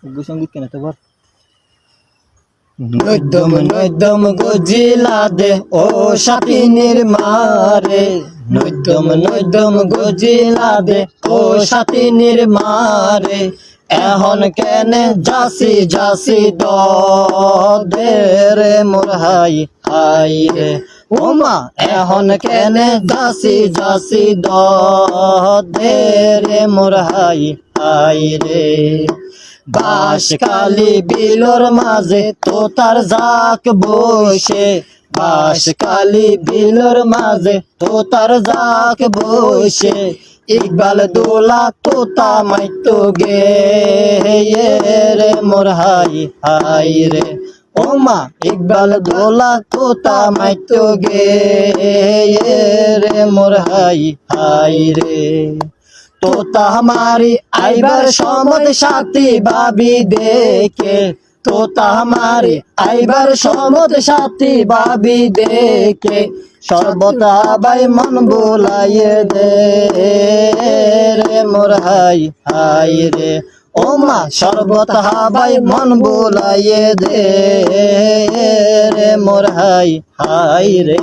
সঙ্গীত কেন তো বল। নৈদম নৈদম গজিলা দে ও সাতিনের মারে, নৈদম নৈদম গজিলা দে ও সাতিনের মারে, এখন কেনে যাসি যাসি দে রে মোর হাই হাই রে, ওমা এখন কেনে যাসি যাসি দে রে মোর হাই হাই রে। বাঁশখালী বিলর মাঝে তোতার জাক বসে, বাঁশখালী বিলর মাঝে তোতার জাক বসে, ইকবাল দোলা তোতা মাইতো গে রে মোর হাই হাই রে, ওমা ইকবাল দোলা তোতা মাইতো গে রে মোর হাই হাই রে। তোতা हमारी आइबर समद साथी भाभी देखे, তোতা हमारी आइबर समद साथी भाभी देखे, সর্বদা বাই মন বুলাইয়ে দে রে মোর হাই হাই রে, ওমা সর্বদা বাই মন বুলাইয়ে দে রে মোর হাই হাই রে।